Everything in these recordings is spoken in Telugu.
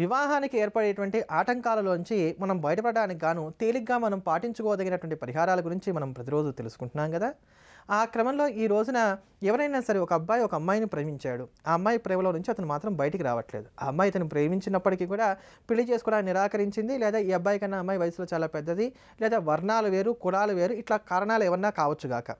వివాహానికి ఏర్పడేటువంటి ఆటంకాలలోంచి మనం బయటపడడానికి గాను తేలిగ్గా మనం పాటించుకోదగినటువంటి పరిహారాల గురించి మనం ప్రతిరోజు తెలుసుకుంటున్నాం కదా. ఆ క్రమంలో ఈ రోజున ఎవరైనా సరే ఒక అబ్బాయి ఒక అమ్మాయిని ప్రేమించాడు. ఆ అమ్మాయి ప్రేమలో నుంచి అతను మాత్రం బయటికి రావట్లేదు. ఆ అమ్మాయి ఇతను ప్రేమించినప్పటికీ కూడా పెళ్లి చేసుకోవడానికి నిరాకరించింది. లేదా ఈ అబ్బాయి కన్నా అమ్మాయి వయసులో చాలా పెద్దది, లేదా వర్ణాలు వేరు, కులాలు వేరు, ఇట్లా కారణాలు ఏమన్నా కావచ్చుగాక.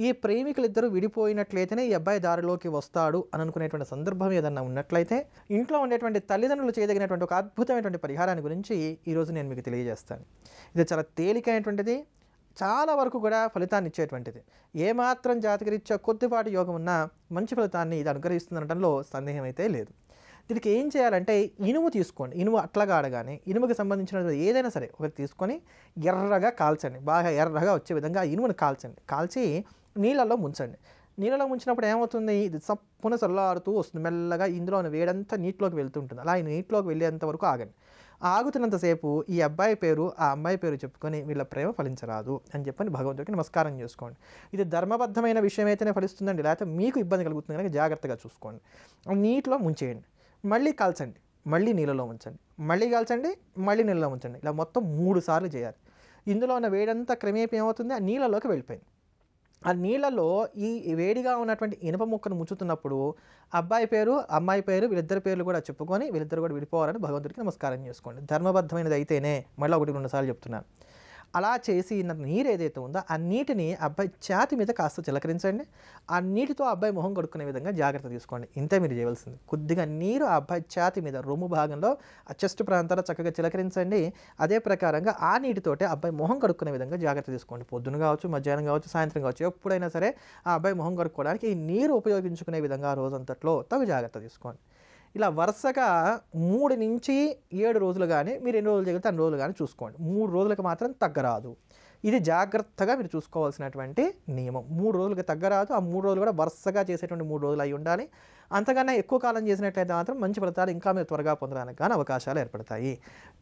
ఈ ప్రేమికులిద్దరూ విడిపోయినట్లయితేనే ఈ అబ్బాయి దారిలోకి వస్తాడు అని అనుకునేటువంటి సందర్భం ఏదన్నా ఉన్నట్లయితే ఇంట్లో ఉండేటువంటి తల్లిదండ్రులు చేయదగినటువంటి ఒక అద్భుతమైనటువంటి పరిహారాన్ని గురించి ఈరోజు నేను మీకు తెలియజేస్తాను. ఇది చాలా తేలికైనటువంటిది, చాలా వరకు కూడా ఫలితాన్ని ఇచ్చేటువంటిది. ఏమాత్రం జాతకరీత్యా కొద్దిపాటి యోగం ఉన్నా మంచి ఫలితాన్ని ఇది అనుగ్రహిస్తుందనడంలో సందేహం అయితే లేదు. దీనికి ఏం చేయాలంటే ఇనుము తీసుకోండి. ఇనుము అట్లాగా ఆడగానే ఇనుముకి సంబంధించిన ఏదైనా సరే ఒకటి తీసుకొని ఎర్రగా కాల్చండి. బాగా ఎర్రగా వచ్చే విధంగా ఇనుమును కాల్చండి. కాల్చి నీళ్ళల్లో ముంచండి. నీళ్ళలో ముంచినప్పుడు ఏమవుతుంది, ఇది సప్పున చల్లారుతూ వస్తుంది. మెల్లగా ఇందులో వేడంతా నీటిలోకి వెళ్తుంటుంది. అలా ఈ నీటిలోకి వెళ్ళేంత వరకు ఆగండి. ఆగుతున్నంతసేపు ఈ అబ్బాయి పేరు ఆ అమ్మాయి పేరు చెప్పుకొని వీళ్ళ ప్రేమ ఫలించరాదు అని చెప్పని భగవంతుడికి నమస్కారం చేసుకోండి. ఇది ధర్మబద్ధమైన విషయం అయితేనే ఫలిస్తుందండి, లేకపోతే మీకు ఇబ్బంది కలుగుతుంది కనుక జాగ్రత్తగా చూసుకోండి. నీటిలో ముంచేయండి, మళ్ళీ కాల్చండి, మళ్ళీ నీళ్ళలో ఉంచండి, మళ్ళీ కాల్చండి, మళ్ళీ నీళ్ళలో ఉంచండి. ఇలా మొత్తం 3 సార్లు చేయాలి. ఇందులో ఉన్న వేడంతా క్రమేపీ ఏమవుతుంది, ఆ నీళ్ళలోకి వెళ్ళిపోయింది. ఆ నీళ్ళలో ఈ వేడిగా ఉన్నటువంటి ఇనుప ముక్కను ముంచుతున్నప్పుడు అబ్బాయి పేరు అమ్మాయి పేరు వీళ్ళిద్దరి పేర్లు కూడా చెప్పుకొని వీళ్ళిద్దరు కూడా విడిపోవాలని భగవంతుడికి నమస్కారం చేసుకోండి. ధర్మబద్ధమైనది అయితేనే, మళ్ళీ 1-2 సార్లు చెప్తున్నాను. అలా చేసి నీరు ఏదైతే ఉందో ఆ నీటిని అబ్బాయి ఛాతి మీద కాస్త చిలకరించండి. ఆ నీటితో అబ్బాయి మొహం కడుక్కునే విధంగా జాగ్రత్త తీసుకోండి. ఇంతే మీరు చేయవలసింది. కొద్దిగా నీరు ఆ అబ్బాయి ఛాతి మీద రొమ్ము భాగంలో ఆ చెస్ట్ ప్రాంతాల్లో చక్కగా చిలకరించండి. అదే ప్రకారంగా ఆ నీటితోటే అబ్బాయి మొహం కడుక్కునే విధంగా జాగ్రత్త తీసుకోండి. పొద్దున కావచ్చు, మధ్యాహ్నం కావచ్చు, సాయంత్రం కావచ్చు, ఎప్పుడైనా సరే ఆ అబ్బాయి మొహం కడుక్కోవడానికి ఈ నీరు ఉపయోగించుకునే విధంగా రోజంతట్లో తగు జాగ్రత్త తీసుకోండి. ఇలా వరుసగా 3 నుంచి 7 రోజులు కానీ మీరు ఎన్ని రోజులు చేయగలిగితే అన్ని రోజులు కానీ చూసుకోండి. 3 రోజులకు మాత్రం తగ్గరాదు. ఇది జాగ్రత్తగా మీరు చూసుకోవాల్సినటువంటి నియమం. 3 రోజులకి తగ్గరాదు. ఆ 3 రోజులు కూడా వరుసగా చేసేటువంటి 3 రోజులు అయి ఉండాలి. అంతకన్నా ఎక్కువ కాలం చేసినట్లయితే మాత్రం మంచి ఫలితాలు ఇంకా మీరు త్వరగా పొందడానికి కానీ అవకాశాలు ఏర్పడతాయి.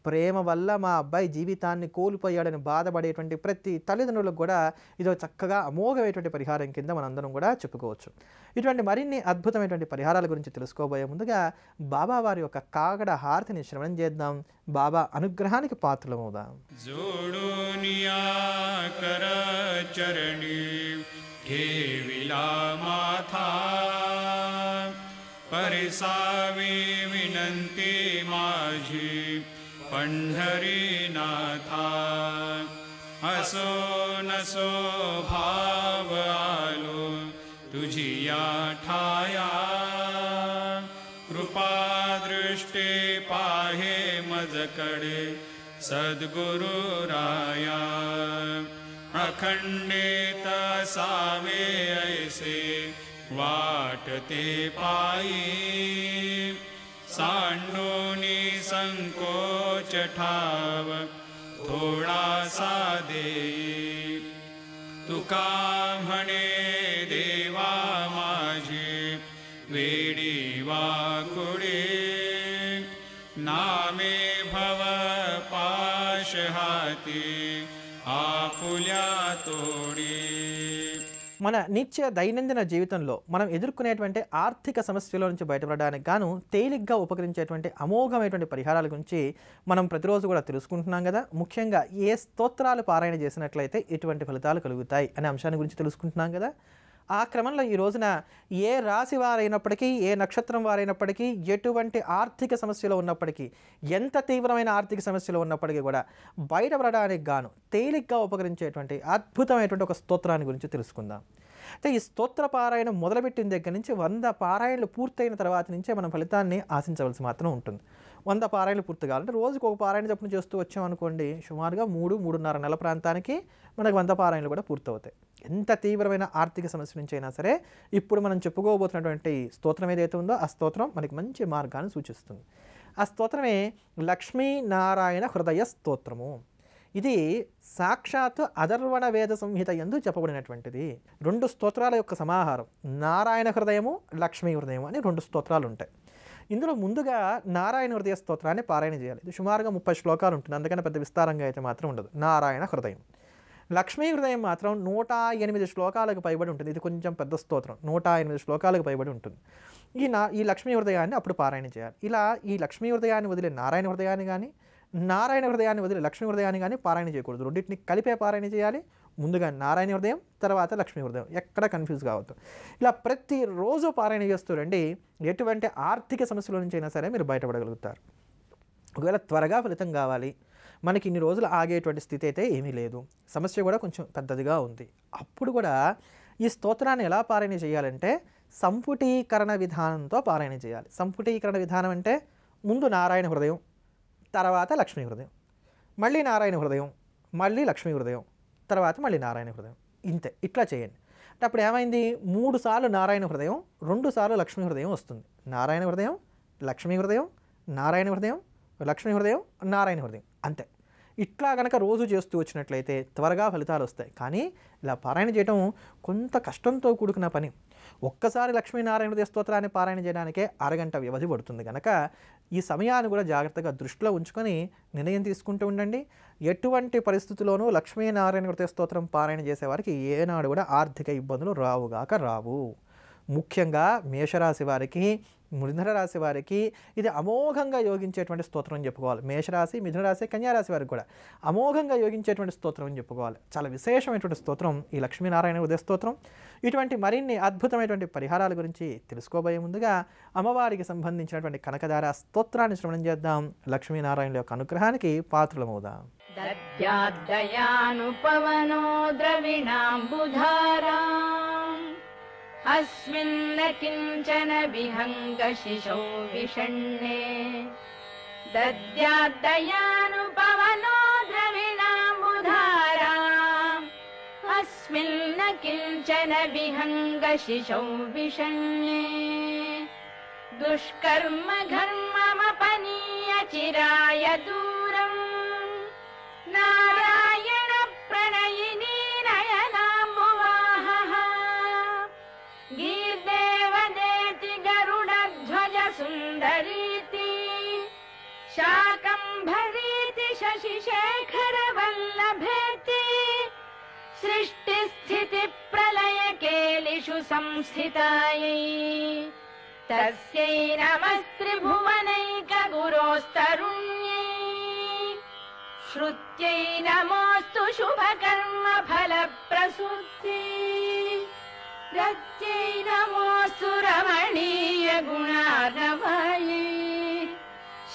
ప్రేమ వల్ల మా అబ్బాయి జీవితాన్ని కోల్పోయాడని బాధపడేటువంటి ప్రతి తల్లిదండ్రులకు కూడా ఇదో చక్కగా అమోఘమైనటువంటి పరిహారం కింద మనందరం కూడా చెప్పుకోవచ్చు. ఇటువంటి మరిన్ని అద్భుతమైనటువంటి పరిహారాల గురించి తెలుసుకోబోయే ముందుగా బాబా వారి యొక్క కాగడ హారతిని శ్రవణం చేద్దాం. బాబా అనుగ్రహానికి పాత్రలమవుదాం. परिसावी विनंती माझी पंढरीनाथा, असो नसो भाव आलो तुझी या ठाया, कृपा दृष्टी पाहे मजकडे सद्गुरु राया, अखंडित सावे ऐसे वाटते पायी, सांडोनी संकोच ठाव थोडासा देई, तुका म्हणे देवा माझे वेडी वाकुडे, नामे भव पाश हाती आपुल्या तोडी. మన నిత్య దైనందిన జీవితంలో మనం ఎదుర్కొనేటువంటి ఆర్థిక సమస్యల నుంచి బయటపడడానికి గాను తేలిగ్గా ఉపకరించేటువంటి అమోఘమైనటువంటి పరిహారాల గురించి మనం ప్రతిరోజు కూడా తెలుసుకుంటున్నాం కదా. ముఖ్యంగా ఏ స్తోత్రాలు పారాయణ చేసినట్లయితే ఎటువంటి ఫలితాలు కలుగుతాయి అనే అంశాన్ని గురించి తెలుసుకుంటున్నాం కదా. ఆ క్రమంలో ఈ రోజున ఏ రాశి వారైనప్పటికీ, ఏ నక్షత్రం వారైనప్పటికీ, ఎటువంటి ఆర్థిక సమస్యలు ఉన్నప్పటికీ, ఎంత తీవ్రమైన ఆర్థిక సమస్యలు ఉన్నప్పటికీ కూడా బయటపడడానికి గాను తేలిగ్గా ఉపకరించేటువంటి అద్భుతమైనటువంటి ఒక స్తోత్రాన్ని గురించి తెలుసుకుందాం. అయితే ఈ స్తోత్ర పారాయణ మొదలుపెట్టిన దగ్గర నుంచి 100 పారాయణలు పూర్తయిన తర్వాత నుంచే మనం ఫలితాన్ని ఆశించవలసి మాత్రం ఉంటుంది. 100 పారాయణలు పూర్తి కావాలంటే రోజుకు ఒక పారాయణ చొప్పున చేస్తూ వచ్చామనుకోండి, సుమారుగా 3-3.5 నెలల ప్రాంతానికి మనకు 100 పారాయణలు కూడా పూర్తవుతాయి. ఎంత తీవ్రమైన ఆర్థిక సమస్య నుంచి అయినా సరే ఇప్పుడు మనం చెప్పుకోబోతున్నటువంటి స్తోత్రం ఏదైతే ఉందో ఆ స్తోత్రం మనకి మంచి మార్గాన్ని సూచిస్తుంది. ఆ స్తోత్రమే లక్ష్మీనారాయణ హృదయ స్తోత్రము. ఇది సాక్షాత్తు అథర్వణ వేద సంహిత యందు చెప్పబడినటువంటిది. 2 స్తోత్రాల యొక్క సమాహారం. నారాయణ హృదయము, లక్ష్మీ హృదయము అని 2 స్తోత్రాలు ఉంటాయి. ఇందులో ముందుగా నారాయణ హృదయ స్తోత్రాన్ని పారాయణ చేయాలి. ఇది సుమారుగా 30 శ్లోకాలు ఉంటుంది, అందుకని పెద్ద విస్తారంగా అయితే మాత్రం ఉండదు. నారాయణ హృదయం. లక్ష్మీ హృదయం మాత్రం 108 శ్లోకాలకు పైబడి ఉంటుంది. ఇది కొంచెం పెద్ద స్తోత్రం, 108 శ్లోకాలకు పైబడి ఉంటుంది. ఈ లక్ష్మీ హృదయాన్ని అప్పుడు పారాయణ చేయాలి. ఇలా ఈ లక్ష్మీ హృదయాన్ని వదిలి నారాయణ హృదయాన్ని కానీ, నారాయణ హృదయాన్ని వదిలి లక్ష్మీ హృదయాన్ని కానీ పారాయణ చేయకూడదు. రెండింటిని కలిపే పారాయణ చేయాలి. ముందుగా నారాయణ హృదయం, తర్వాత లక్ష్మీ హృదయం. ఎక్కడ కన్ఫ్యూజ్ కావద్దు. ఇలా ప్రతిరోజు పారాయణ చేస్తూ రండి. ఎటువంటి ఆర్థిక సమస్యల నుంచి అయినా సరే మీరు బయటపడగలుగుతారు. ఒకవేళ త్వరగా ఫలితం కావాలి, మనకి ఇన్ని రోజులు ఆగేటువంటి స్థితి అయితే ఏమీ లేదు, సమస్య కూడా కొంచెం పెద్దదిగా ఉంది, అప్పుడు కూడా ఈ స్తోత్రాన్ని ఎలా పారాయణ చేయాలంటే సంపుటీకరణ విధానంతో పారాయణ చేయాలి. సంపుటీకరణ విధానం అంటే ముందు నారాయణ హృదయం, తర్వాత లక్ష్మీ హృదయం, మళ్ళీ నారాయణ హృదయం, మళ్ళీ లక్ష్మీ హృదయం, తర్వాత మళ్ళీ నారాయణ హృదయం. ఇంతే. ఇట్లా చేయండి. అంటే అప్పుడు ఏమైంది, 3 సార్లు నారాయణ హృదయం, 2 సార్లు లక్ష్మీ హృదయం వస్తుంది. నారాయణ హృదయం, లక్ష్మీ హృదయం, నారాయణ హృదయం, లక్ష్మీ హృదయం, నారాయణ హృదయం. అంతే. ఇట్లా కనుక రోజు చేస్తూ వచ్చినట్లయితే త్వరగా ఫలితాలు వస్తాయి. కానీ ఇలా పారాయణ చేయడం కొంత కష్టంతో కూడుకున్న పని. ఒక్కసారి లక్ష్మీనారాయణ హృదయ స్తోత్రాన్ని పారాయణ చేయడానికే అరగంట వ్యవధి పడుతుంది కనుక ఈ సమయాన్ని కూడా జాగ్రత్తగా దృష్టిలో ఉంచుకొని నిర్ణయం తీసుకుంటూ ఉండండి. ఎటువంటి పరిస్థితుల్లోనూ లక్ష్మీనారాయణ హృదయ స్తోత్రం పారాయణ చేసేవారికి ఏనాడు కూడా ఆర్థిక ఇబ్బందులు రావుగాక రావు. ముఖ్యంగా మేషరాశి వారికి, మిథున రాశి వారికి ఇది అమోఘంగా యోగించేటువంటి స్తోత్రం అని చెప్పుకోవాలి. మేషరాశి, మిథున రాశి, కన్యారాశి వారికి కూడా అమోఘంగా యోగించేటువంటి స్తోత్రం అని చెప్పుకోవాలి. చాలా విశేషమైనటువంటి స్తోత్రం ఈ లక్ష్మీనారాయణ హృదయ స్తోత్రం. ఇటువంటి మరిన్ని అద్భుతమైనటువంటి పరిహారాల గురించి తెలుసుకోబోయే ముందుగా అమ్మవారికి సంబంధించినటువంటి కనకధార స్తోత్రాన్ని శ్రవణం చేద్దాం. లక్ష్మీనారాయణుల యొక్క అనుగ్రహానికి పాత్రులమవుదాం. దద్యాద్దయానుపవనో ద్రవిణాంబుధారా అస్మిన్న కించన విహంగశిశౌ విషణ్ణే. దద్యాద్దయానుపవనో ద్రవిణాంబుధారా అస్మిన్న కించన విహంగశిశౌ విషణ్ణే. దుష్కర్మ ఘర్మమపనీయ చిరాయ దూరం నారాయణ ప్రణయిని నయనాంబువాహః. గీర్దేవదేతి గరుడధ్వజ సుందరీతి శాకంభరీతి శశిశేఖర వల్లభేతి. సృష్టి స్థితి ప్రళయ కేలిషు సంస్థితాయై తస్యై నమస్త్రిభువనైక గురోస్తరుణ్యై. శ్రుత్యై నమోస్తు శుభకర్మ ఫలప్రసూత్యై. రత్యై నమోస్తు రమణీయ గుణార్ణవాయై.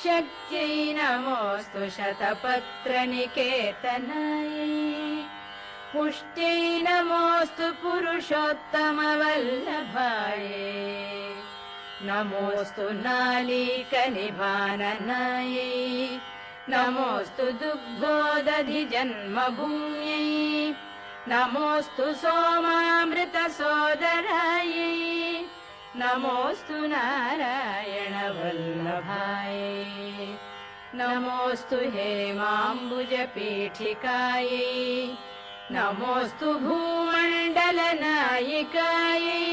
శక్త్యై నమోస్తు శతపత్ర నికేతనాయై. పుష్ట్యై నమోస్తు పురుషోత్తమ వల్లభాయై. నమోస్తు నాళీక నిభాననాయై. నమోస్తు దుగ్ధోదధి జన్మభూమ్యై. నమోస్తు సోమామృత సోదరాయై. నమోస్తు నారాయణ వల్లభాయై. నమోస్తు హేమాంబుజ పీఠికాయై. నమోస్తు భూమండల నాయికాయై.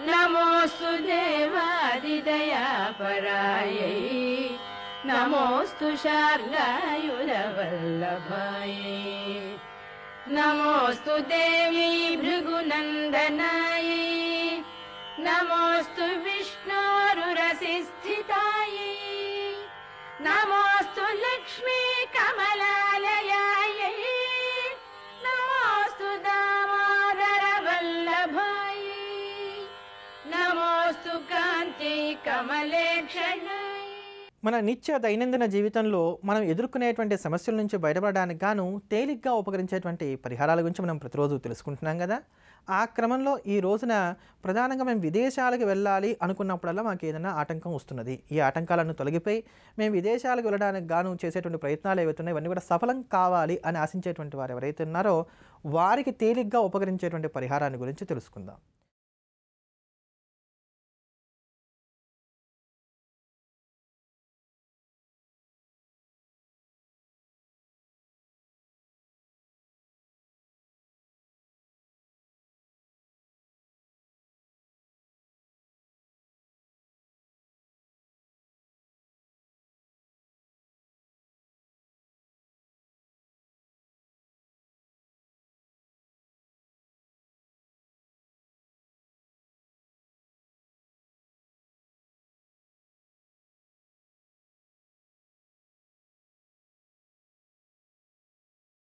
నమోస్తు దేవాదిదయాపరాయై. నమోస్తు శార్గాయుధ వల్లభాయై. నమోస్తు దేవీ భృగునందనాయై. నమోస్తు విష్ణోరురసి స్థితాయై. నమోస్తు లక్ష్మీ కమలాలయాయై. నమోస్తు దామోదర వల్లభాయై. నమోస్తు కాంత్యై కమలేక్షణాయై. మన నిత్య దైనందిన జీవితంలో మనం ఎదుర్కొనేటువంటి సమస్యల నుంచి బయటపడడానికి గాను తేలిగ్గా ఉపకరించేటువంటి పరిహారాల గురించి మనం ప్రతిరోజు తెలుసుకుంటున్నాం కదా. ఆ క్రమంలో ఈ రోజున ప్రధానంగా మేము విదేశాలకు వెళ్ళాలి అనుకున్నప్పుడల్లా మాకు ఏదైనా ఆటంకం వస్తున్నది. ఈ ఆటంకాలను తొలగిపోయి మేము విదేశాలకు వెళ్ళడానికి గాను చేసేటువంటి ప్రయత్నాలు ఏవైతున్నాయి ఇవన్నీ కూడా సఫలం కావాలి అని ఆశించేటువంటి వారు ఎవరైతే ఉన్నారో వారికి తేలిగ్గా ఉపకరించేటువంటి పరిహారాన్ని గురించి తెలుసుకుందాం.